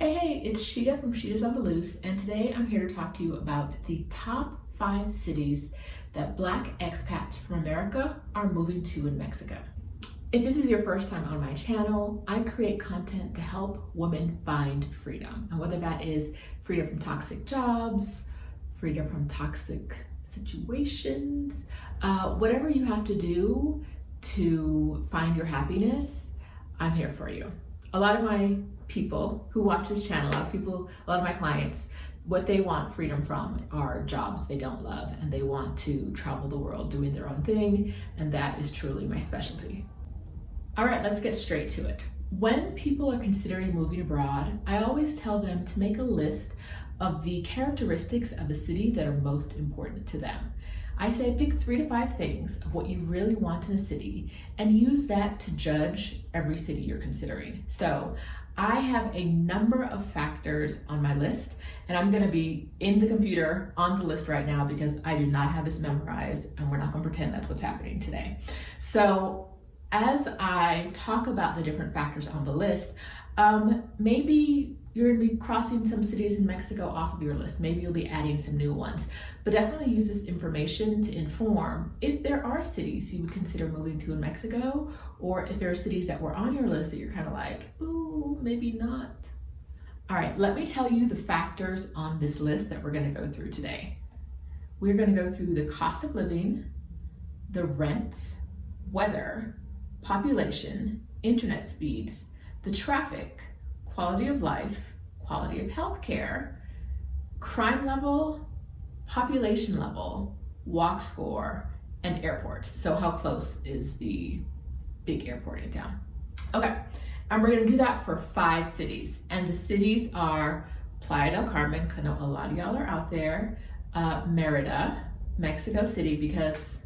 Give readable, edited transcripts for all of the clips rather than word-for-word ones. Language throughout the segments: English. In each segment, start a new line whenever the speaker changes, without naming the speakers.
Hey, it's Sheeta from Sheeta's on the Loose, and today I'm here to talk to you about the top 5 cities that Black expats from America are moving to in Mexico. If this is your first time on my channel, I create content to help women find freedom, and whether that is freedom from toxic jobs, freedom from toxic situations, whatever you have to do to find your happiness, I'm here for you. A lot of my people who watch this channel, a lot of my clients, what they want freedom from are jobs they don't love, and they want to travel the world doing their own thing, and that is truly my specialty. All right, let's get straight to it. When people are considering moving abroad, I always tell them to make a list of the characteristics of a city that are most important to them. I say pick 3 to 5 things of what you really want in a city and use that to judge every city you're considering. So I have a number of factors on my list, and I'm gonna be in the computer on the list right now because I do not have this memorized, and we're not gonna pretend that's what's happening today. So as I talk about the different factors on the list, maybe you're gonna be crossing some cities in Mexico off of your list. Maybe you'll be adding some new ones, but definitely use this information to inform if there are cities you would consider moving to in Mexico, or if there are cities that were on your list that you're kind of like, ooh, maybe not. All right, let me tell you the factors on this list that we're gonna go through today. We're gonna go through the cost of living, the rent, weather, population, internet speeds, the traffic, quality of life, quality of healthcare, crime level, population level, walk score, and airports. So how close is the big airport in town? Okay, and we're gonna do that for 5 cities. And the cities are Playa del Carmen, because I know a lot of y'all are out there, Merida, Mexico City, because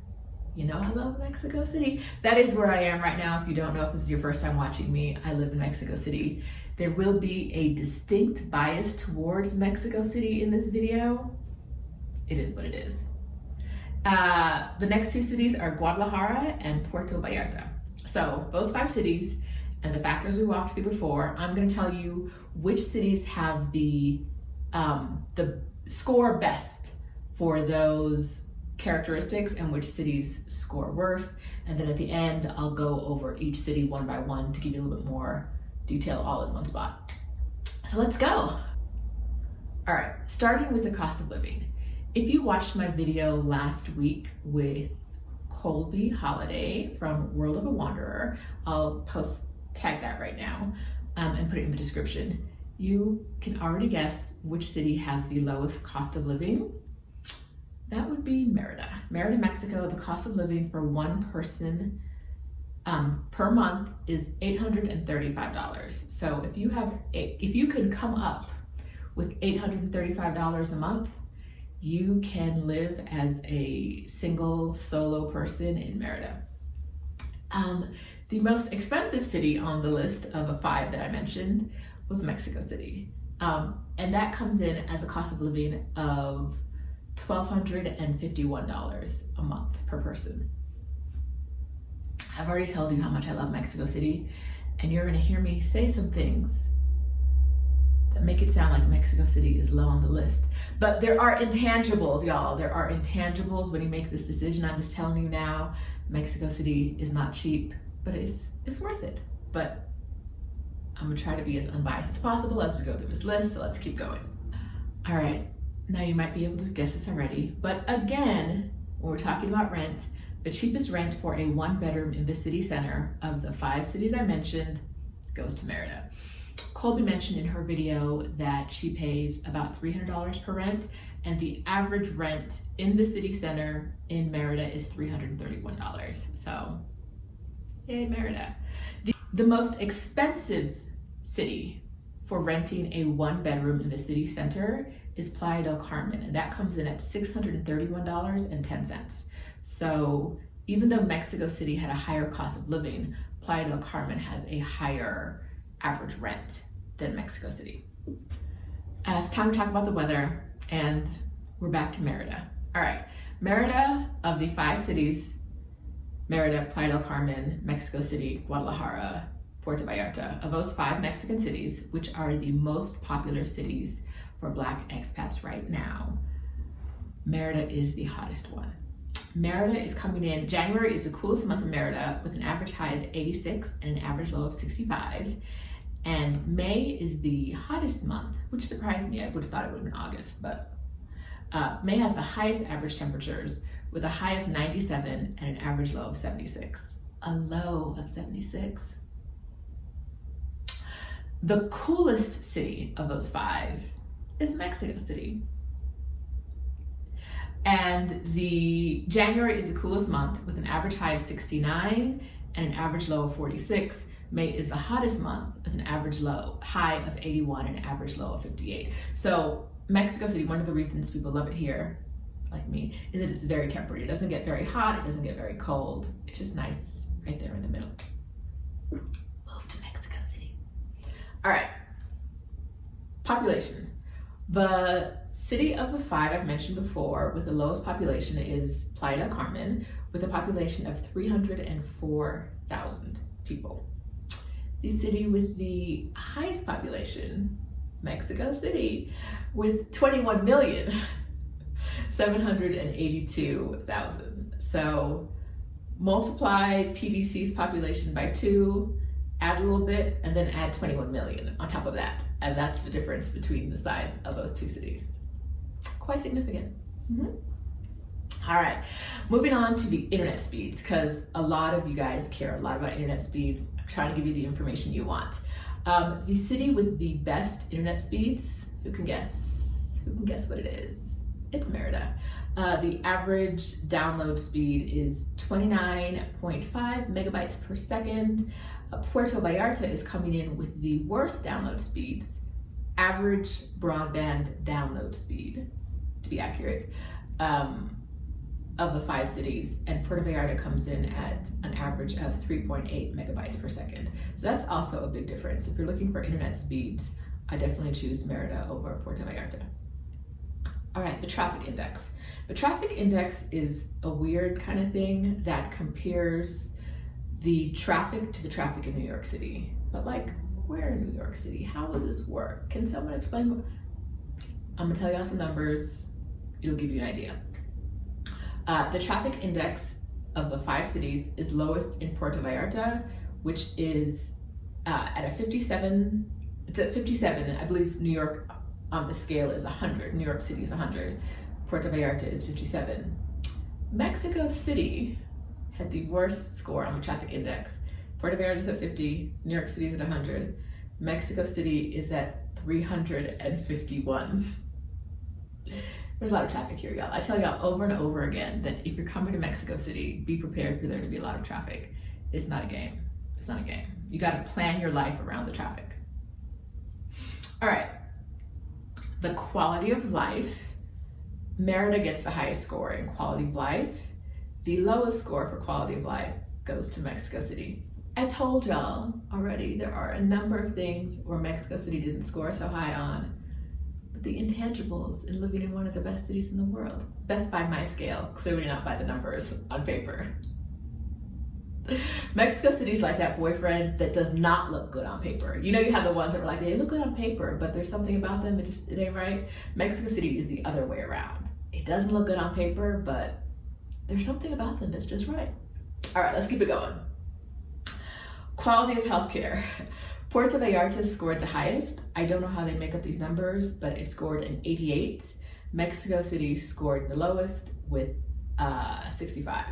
you know I love Mexico City. That is where I am right now. If you don't know, if this is your first time watching me, I live in Mexico City. There will be a distinct bias towards Mexico City in this video. It is what it is. The next 2 cities are Guadalajara and Puerto Vallarta. So those 5 cities and the factors we walked through before, I'm gonna tell you which cities have the score best for those characteristics and which cities score worse. And then at the end, I'll go over each city one by one to give you a little bit more detail all in one spot. So let's go. All right, starting with the cost of living. If you watched my video last week with Colby Holiday from World of a Wanderer, I'll tag that right now and put it in the description. You can already guess which city has the lowest cost of living. That would be Merida. Merida, Mexico, the cost of living for one person per month is $835. So if you could come up with $835 a month, you can live as a single solo person in Merida. The most expensive city on the list of the 5 that I mentioned was Mexico City. And that comes in as a cost of living of $1,251 a month per person. I've already told you how much I love Mexico City, and you're gonna hear me say some things that make it sound like Mexico City is low on the list. But there are intangibles, y'all. There are intangibles when you make this decision. I'm just telling you now, Mexico City is not cheap, but it's worth it. But I'm gonna try to be as unbiased as possible as we go through this list, so let's keep going. All right. Now you might be able to guess this already, but again, when we're talking about rent, the cheapest rent for a 1-bedroom in the city center of the 5 cities I mentioned goes to Merida. Colby mentioned in her video that she pays about $300 per rent, and the average rent in the city center in Merida is $331. So, yay, Merida. The most expensive city for renting a 1-bedroom in the city center is Playa del Carmen, and that comes in at $631.10. So even though Mexico City had a higher cost of living, Playa del Carmen has a higher average rent than Mexico City. It's time to talk about the weather, and we're back to Merida. All right, Merida, of the 5 cities, Merida, Playa del Carmen, Mexico City, Guadalajara, Puerto Vallarta. Of those 5 Mexican cities, which are the most popular cities for Black expats right now, Merida is the hottest one. Merida is coming in, January is the coolest month of Merida with an average high of 86 and an average low of 65. And May is the hottest month, which surprised me. I would have thought it would have been August, but May has the highest average temperatures with a high of 97 and an average low of 76. A low of 76. The coolest city of those 5 is Mexico City. And the January is the coolest month with an average high of 69 and an average low of 46. May is the hottest month with an average high of 81 and an average low of 58. So Mexico City, one of the reasons people love it here, like me, is that it's very temperate. It doesn't get very hot, it doesn't get very cold. It's just nice right there in the middle. Move to Mexico City. All right, population. The city of the 5 I've mentioned before with the lowest population is Playa del Carmen with a population of 304,000 people. The city with the highest population, Mexico City, with 21,782,000. So multiply PDC's population by 2, add a little bit, and then add 21 million on top of that. And that's the difference between the size of those 2 cities. Quite significant. All right, moving on to the internet speeds, because a lot of you guys care a lot about internet speeds. I'm trying to give you the information you want. The city with the best internet speeds, who can guess? Who can guess what it is? It's Merida. The average download speed is 29.5 megabytes per second. Puerto Vallarta is coming in with the worst download speeds, average broadband download speed, to be accurate, of the 5 cities, and Puerto Vallarta comes in at an average of 3.8 megabytes per second. So that's also a big difference. If you're looking for internet speeds, I definitely choose Merida over Puerto Vallarta. All right, the traffic index. The traffic index is a weird kind of thing that compares the traffic to the traffic in New York City. But like, where in New York City? How does this work? Can someone explain? I'm gonna tell y'all some numbers. It'll give you an idea. The traffic index of the 5 cities is lowest in Puerto Vallarta, which is at a 57. It's at 57. I believe New York on the scale is 100. New York City is 100. Puerto Vallarta is 57. Mexico City had the worst score on the traffic index. Puerto Vallarta is at 50. New York City is at 100. Mexico City is at 351. There's a lot of traffic here, y'all. I tell y'all over and over again that if you're coming to Mexico City, be prepared for there to be a lot of traffic. It's not a game. It's not a game. You got to plan your life around the traffic. All right. The quality of life. Merida gets the highest score in quality of life. The lowest score for quality of life goes to Mexico City. I told y'all already there are a number of things where Mexico City didn't score so high on. The intangibles in living in one of the best cities in the world. Best by my scale, clearly not by the numbers on paper. Mexico City's like that boyfriend that does not look good on paper. You know, you have the ones that are like, they look good on paper, but there's something about them, it ain't right. Mexico City is the other way around. It doesn't look good on paper, but there's something about them that's just right. All right, let's keep it going. Quality of healthcare. Puerto Vallarta scored the highest. I don't know how they make up these numbers, but it scored an 88. Mexico City scored the lowest with 65.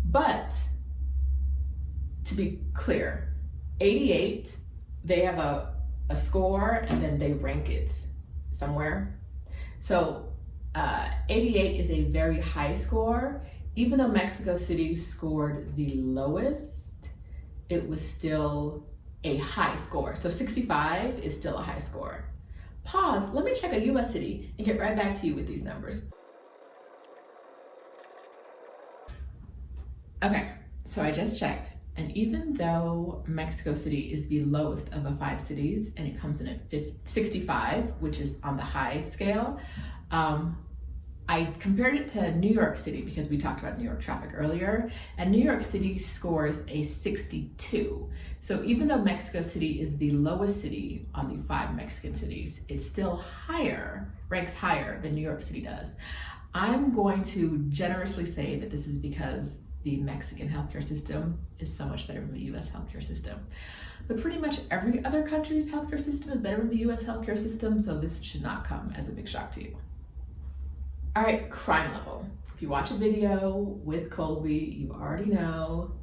But to be clear, 88, they have a score and then they rank it somewhere. So 88 is a very high score. Even though Mexico City scored the lowest, it was still a high score. So 65 is still a high score. Pause, let me check a US city and get right back to you with these numbers. Okay, so I just checked. And even though Mexico City is the lowest of the 5 cities and it comes in at 65, which is on the high scale, I compared it to New York City because we talked about New York traffic earlier, and New York City scores a 62. So even though Mexico City is the lowest city on the 5 Mexican cities, it's still ranks higher than New York City does. I'm going to generously say that this is because the Mexican healthcare system is so much better than the US healthcare system. But pretty much every other country's healthcare system is better than the US healthcare system, so this should not come as a big shock to you. All right, crime level. If you watch a video with Colby, you already know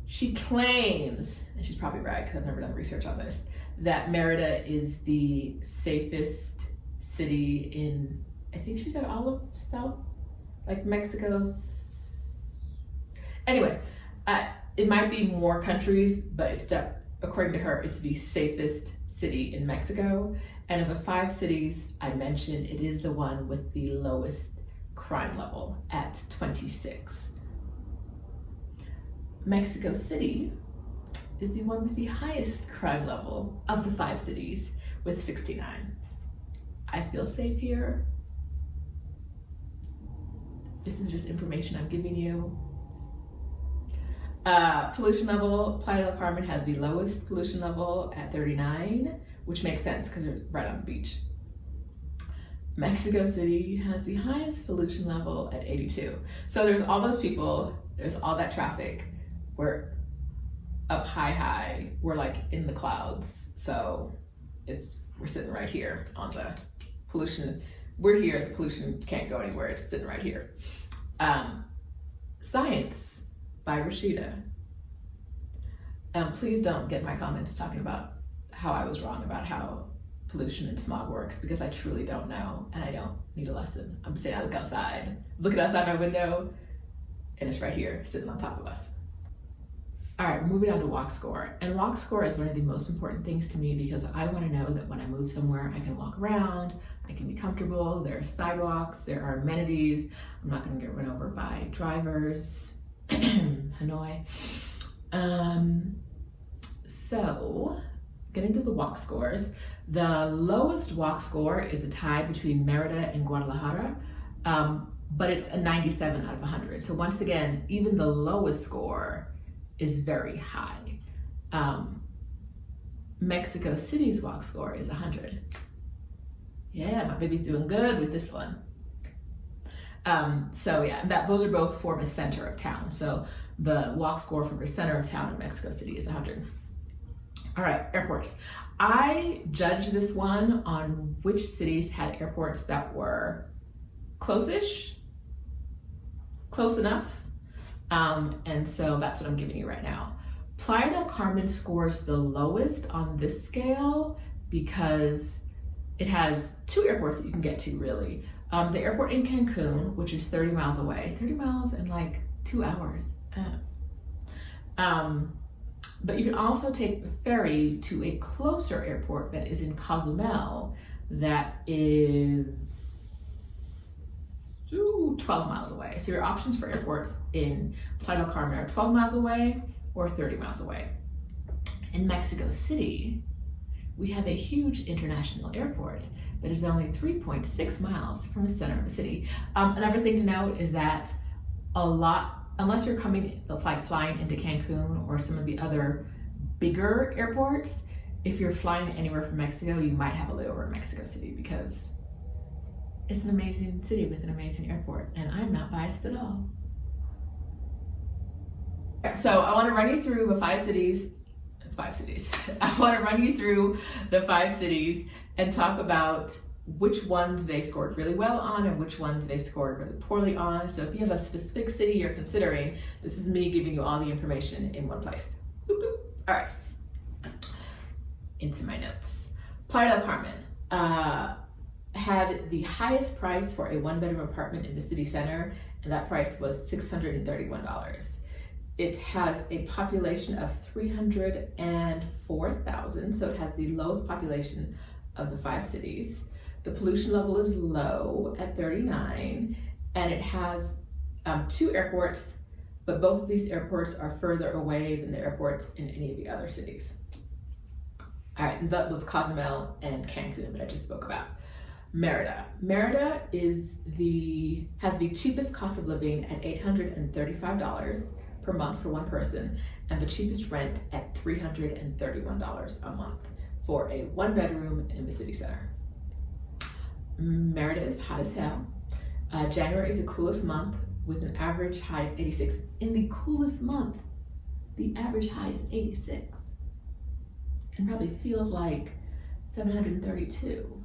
she claims, and she's probably right because I've never done research on this, that Merida is the safest city in, I think she said all of South, like Mexico's. Anyway, it might be more countries, but it's according to her, it's the safest city in Mexico. And of the 5 cities I mentioned, it is the one with the lowest crime level at 26. Mexico City is the one with the highest crime level of the 5 cities with 69. I feel safe here. This is just information I'm giving you. Pollution level, Playa del Carmen has the lowest pollution level at 39, which makes sense because they're right on the beach. Mexico City has the highest pollution level at 82. So there's all those people, there's all that traffic. We're up high, we're like in the clouds. So we're sitting right here on the pollution. We're here, the pollution can't go anywhere, it's sitting right here. Science by Rashida. Please don't get my comments talking about how I was wrong about how pollution and smog works, because I truly don't know and I don't need a lesson. I'm saying I look outside, looking outside my window, and it's right here sitting on top of us. All right, moving on to walk score. And walk score is one of the most important things to me because I want to know that when I move somewhere, I can walk around, I can be comfortable, there are sidewalks, there are amenities, I'm not going to get run over by drivers. Hanoi. So, getting to the walk scores, the lowest walk score is a tie between Merida and Guadalajara, but it's a 97 out of 100. So once again, even the lowest score is very high. Mexico City's walk score is 100. Yeah, my baby's doing good with this one. So yeah, those are both for the center of town. So the walk score for the center of town of Mexico City is 100. All right, airports. I judged this one on which cities had airports that were close-ish, close enough. And so that's what I'm giving you right now. Playa del Carmen scores the lowest on this scale because it has 2 airports that you can get to really. The airport in Cancun, which is 30 miles away, 30 miles in like 2 hours. But you can also take the ferry to a closer airport that is in Cozumel that is 12 miles away. So your options for airports in Playa del Carmen are 12 miles away or 30 miles away. In Mexico City, we have a huge international airport that is only 3.6 miles from the center of the city. Another thing to note is that unless you're flying into Cancun or some of the other bigger airports, if you're flying anywhere from Mexico, you might have a layover in Mexico City because it's an amazing city with an amazing airport, and I'm not biased at all. So I want to run you through the 5 cities. I want to run you through the 5 cities and talk about which ones they scored really well on and which ones they scored really poorly on. So if you have a specific city you're considering, this is me giving you all the information in one place. Boop, boop. All right, into my notes. Playa del Carmen had the highest price for a 1-bedroom apartment in the city center, and that price was $631. It has a population of 304,000, so it has the lowest population of the 5 cities. The pollution level is low at 39, and it has 2 airports, but both of these airports are further away than the airports in any of the other cities. All right, and that was Cozumel and Cancun that I just spoke about. Merida. Merida has the cheapest cost of living at $835 per month for one person, and the cheapest rent at $331 a month for a one bedroom in the city center. Merida is hot as hell. January is the coolest month with an average high of 86. In the coolest month, the average high is 86. And probably feels like 732.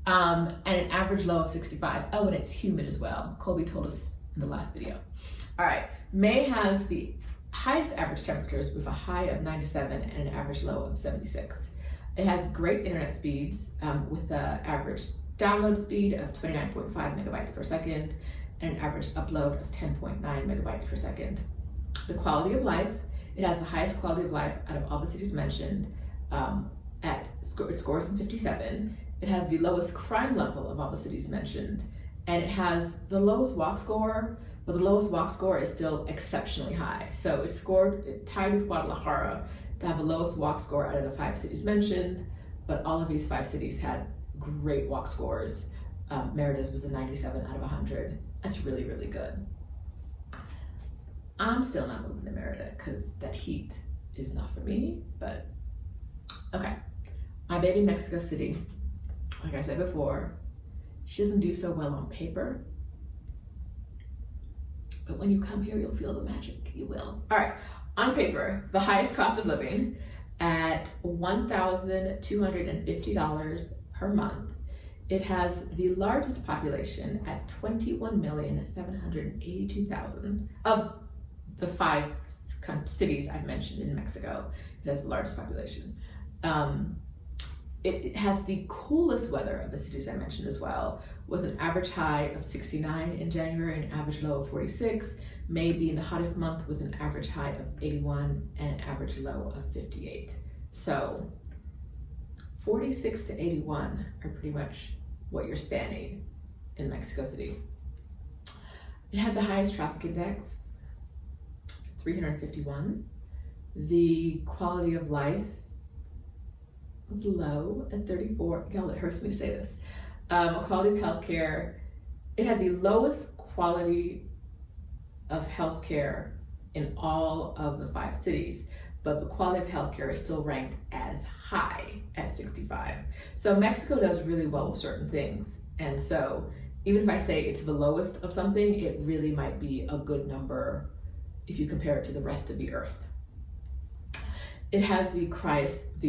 And an average low of 65. Oh, and it's humid as well. Colby told us in the last video. All right, May has the highest average temperatures with a high of 97 and an average low of 76. It has great internet speeds with an average download speed of 29.5 megabytes per second and an average upload of 10.9 megabytes per second. The quality of life, it has the highest quality of life out of all the cities mentioned it scores in 57. It has the lowest crime level of all the cities mentioned, and it has the lowest walk score, but the lowest walk score is still exceptionally high. So it tied with Guadalajara to have the lowest walk score out of the 5 cities mentioned, but all of these 5 cities had great walk scores. Merida's was a 97 out of 100. That's really, really good. I'm still not moving to Merida because that heat is not for me, but okay. My baby Mexico City, like I said before, she doesn't do so well on paper, but when you come here, you'll feel the magic. You will. All right, on paper, the highest cost of living at $1,250 per month. It has the largest population at 21,782,000 of the 5 cities I've mentioned in Mexico. It has the largest population. It has the coolest weather of the cities I mentioned as well, with an average high of 69 in January and an average low of 46. May being the hottest month with an average high of 81 and an average low of 58. So 46 to 81 are pretty much what you're spanning in Mexico City. It had the highest traffic index, 351. The quality of life was low at 34. Y'all, it hurts me to say this. Quality of healthcare, it had the lowest quality of healthcare in all of the 5 cities, but the quality of healthcare is still ranked as high at 65. So Mexico does really well with certain things. And so even if I say it's the lowest of something, it really might be a good number if you compare it to the rest of the earth. It has the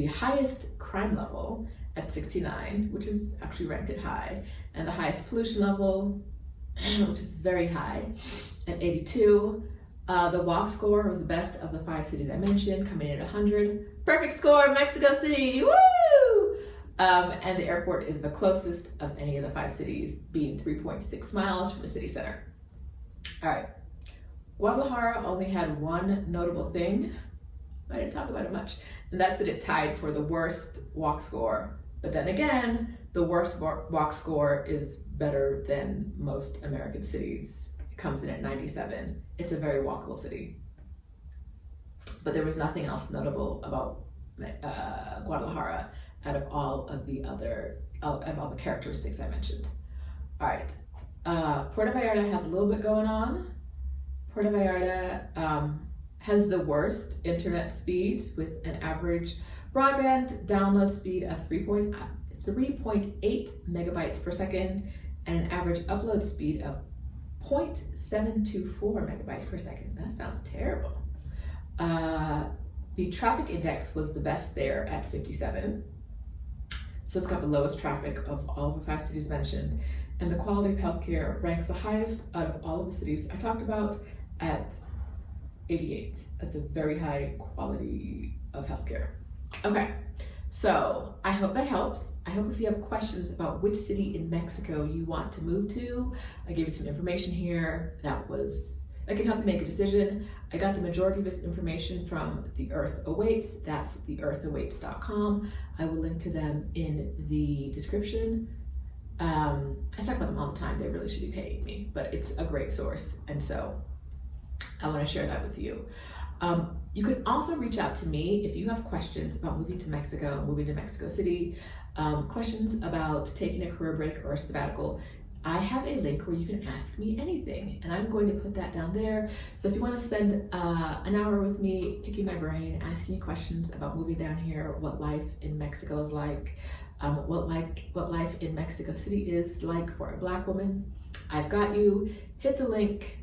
highest crime level at 69, which is actually ranked at high, and the highest pollution level, which is very high, at 82. The walk score was the best of the 5 cities I mentioned, coming in at 100. Perfect score, Mexico City, woo! And the airport is the closest of any of the 5 cities, being 3.6 miles from the city center. All right, Guadalajara only had one notable thing. I didn't talk about it much, and that's that it tied for the worst walk score. But then again, the worst walk score is better than most American cities. It comes in at 97. It's a very walkable city. But there was nothing else notable about Guadalajara out of all the characteristics I mentioned. All right, Puerto Vallarta has a little bit going on. Puerto Vallarta has the worst internet speeds with an average broadband download speed of 3.8 megabytes per second and an average upload speed of 0.724 megabytes per second. That sounds terrible. The traffic index was the best there at 57. So it's got the lowest traffic of all the 5 cities mentioned. And the quality of healthcare ranks the highest out of all of the cities I talked about at 88. That's a very high quality of healthcare. Okay, so I hope that helps. I hope if you have questions about which city in Mexico you want to move to, I gave you some information here that can help you make a decision. I got the majority of this information from The Earth Awaits. That's theearthawaits.com. I will link to them in the description. I talk about them all the time. They really should be paying me, but it's a great source. And so I want to share that with you. You can also reach out to me if you have questions about moving to Mexico, moving to Mexico City, questions about taking a career break or a sabbatical. I have a link where you can ask me anything, and I'm going to put that down there. So if you want to spend an hour with me picking my brain, asking me questions about moving down here, what life in Mexico is like, what life in Mexico City is like for a Black woman, I've got you. Hit the link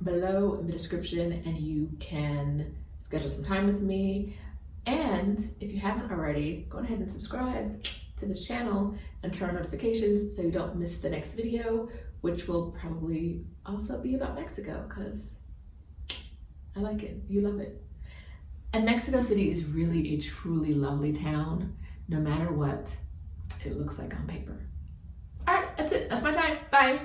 below in the description and you can schedule some time with me. And if you haven't already, go ahead and subscribe to this channel and turn on notifications so you don't miss the next video, which will probably also be about Mexico because I like it, you love it. And Mexico City is really a truly lovely town, no matter what it looks like on paper. All right, that's it, that's my time, bye.